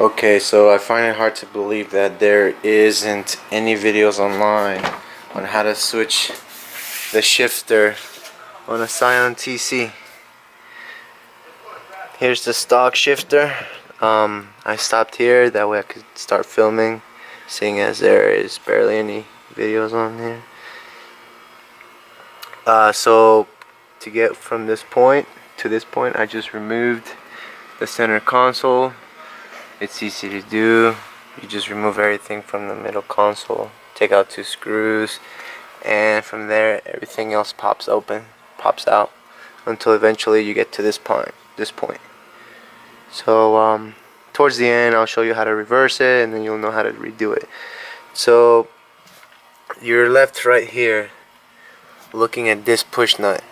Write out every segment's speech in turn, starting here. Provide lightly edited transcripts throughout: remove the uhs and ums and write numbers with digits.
Okay, so I find it hard to believe that there isn't any videos online on how to switch the shifter on a Scion TC. Here's the stock shifter. I stopped here, that way I could start filming, seeing as there is barely any videos on here. So to get from this point to this point, I just removed the center console. It's easy to do. You just remove everything from the middle console, take out 2 screws, and from there everything else pops out until eventually you get to this point. So towards the end I'll show you how to reverse it, and then you'll know how to redo it. So you're left right here looking at this push nut.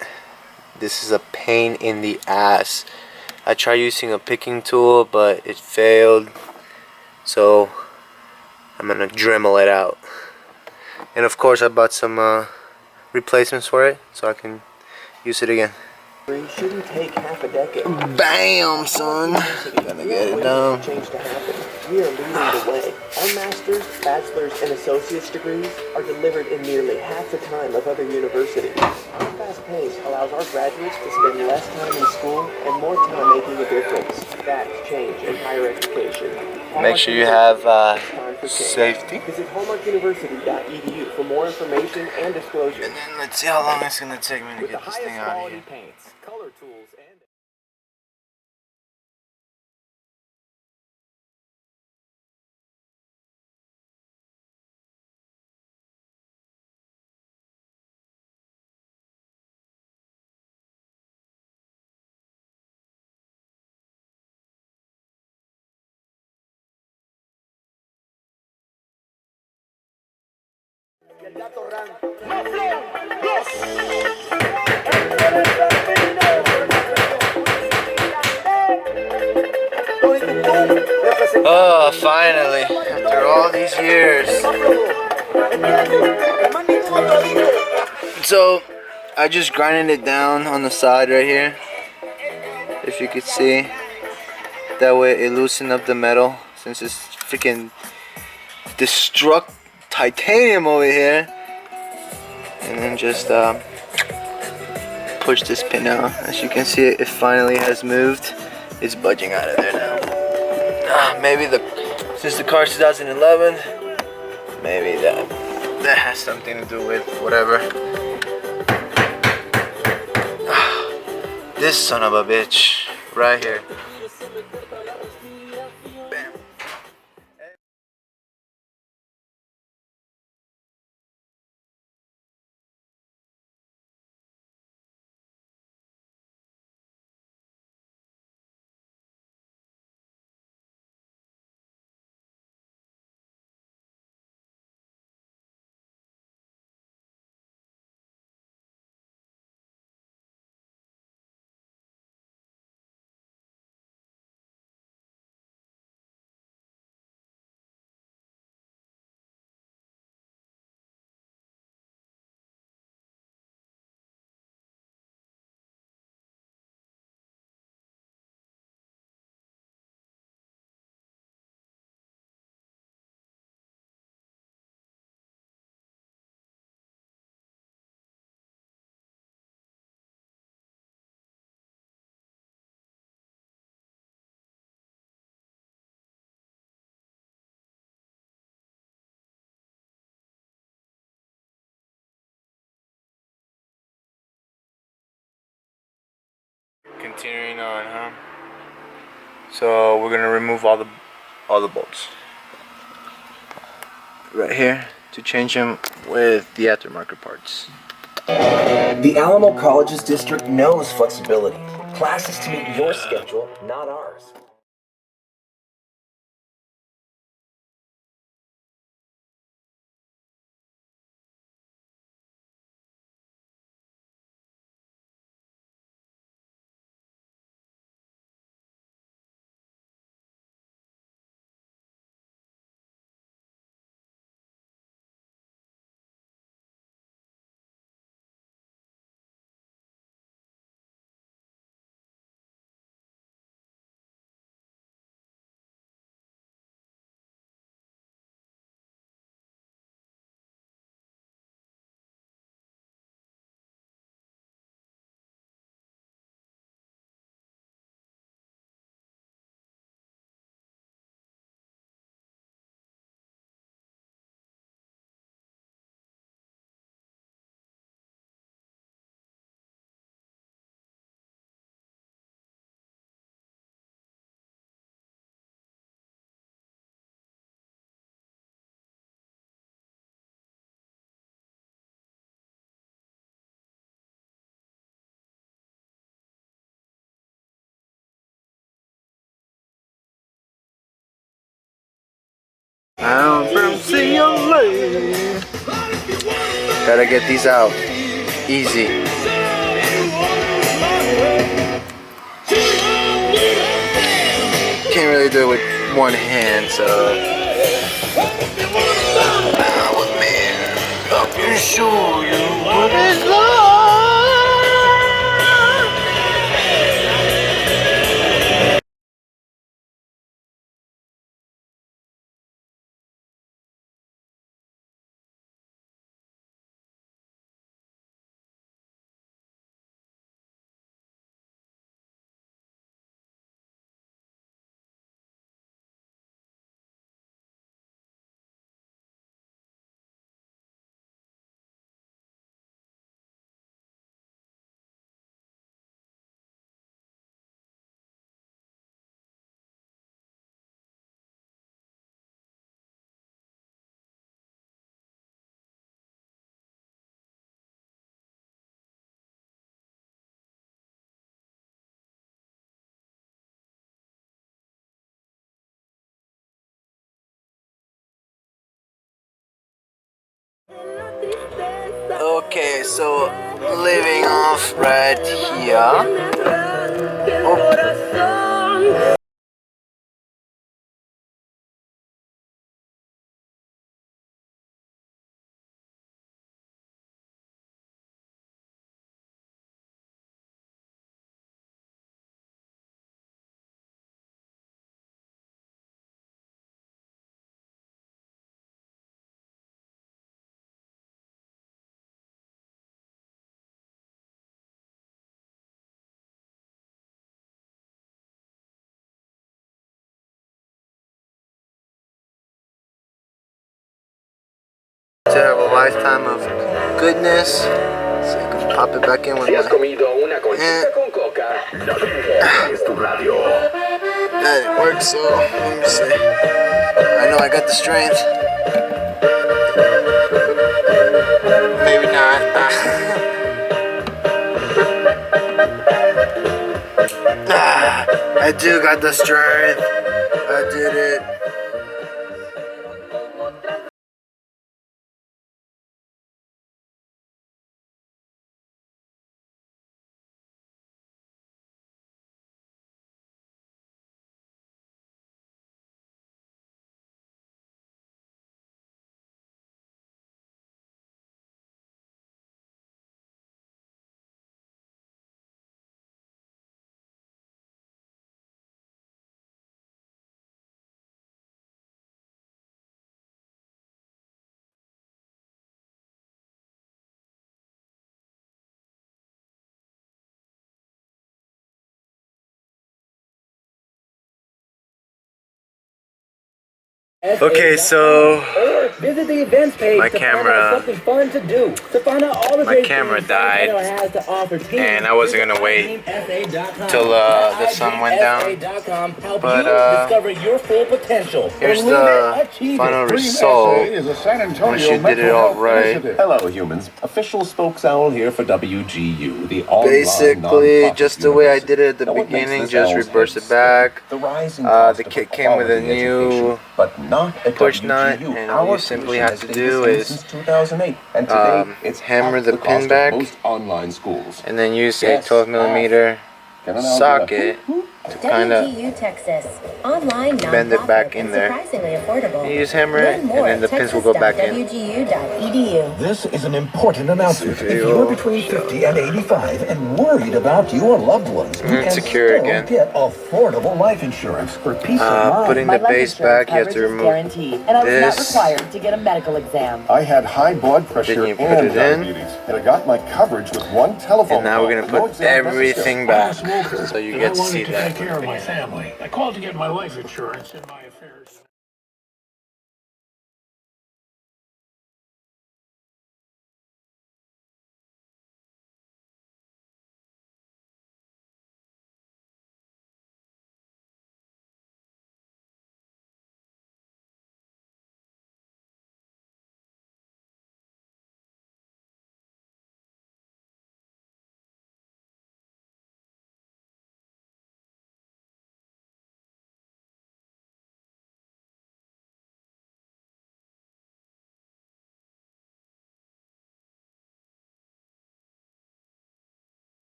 This is a pain in the ass. I tried using a picking tool, but it failed. So I'm gonna Dremel it out. And of course I bought some replacements for it so I can use it again. Shouldn't take half a decade. Bam, son. Gonna get it done. Change to happen. We are leading the way. Our master's, bachelor's, and associate's degrees are delivered in nearly half the time of other universities. Our fast pace allows our graduates to spend less time in school and more time making a difference. That's change in higher education. Make sure you have safety. Visit hallmarkuniversity.edu for more information and disclosure. And then let's see how long it's gonna take me to get this thing out of here. Paints, color tools, and Oh, finally, after all these years. So, I just grinded it down on the side right here, if you could see. That way it loosened up the metal, since it's freaking destruct titanium over here. And then just push this pin out. As you can see, it finally has moved. It's budging out of there now. Maybe since the car's 2011, maybe that has something to do with whatever. This son of a bitch right here. Continuing on, huh? So we're gonna remove all the bolts right here to change them with the aftermarket parts. The Alamo College's district knows flexibility. Classes to meet your schedule, not ours. I'm from Scion. Gotta get these out. Easy. Can't really do it with one hand, so. With me, I can show you what it's like. Okay, so living off right here. Oh. To have a lifetime of goodness. So you can pop it back in with my hand. That didn't work, so let me see. I know I got the strength. Maybe not. I do got the strength. I did it. Okay, so Visit the events page my to find out something fun to do. To find out all the my great camera things died, Scion has to offer teens, and I wasn't gonna wait till the sun went down. But discover your full potential. here's the final result. Once you did it all right. Hello, humans. Official spokes owl here for WGU, the online Basically, just the way I did it at the Now, what makes beginning, this just owl's reverse head it back. The rising cost The of kit came with a quality new education, but not at push nut, WGU. and all Our you simply tuition have has to stayed do the same is since 2008, and today it's hammer half the cost pin of back, most online schools. and then use a Yes, 12mm Can an owl socket to kind of WGU Texas. Online bend it back in there. surprisingly affordable. You use hammer it, Learn more and then the pins will go back in. texas.wgu.edu. This is an important announcement. If you're between 50 and 85 and worried about your loved ones, you can Secure still again. get affordable life insurance for peace of mind. Putting the base back, you have to remove guaranteed, and I was not this. required to get a medical exam. I had high blood pressure Then you and put it in. diabetes, and I got my coverage with one telephone And now we're call. gonna No put exam everything necessary. back, so you get to see that. Take care of my family. I called to get my life insurance and my affairs.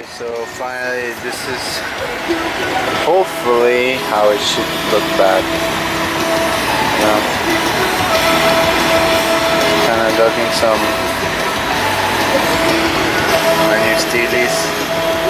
Okay, so finally this is hopefully how it should look back. You know, kind of ducking some our new steelies.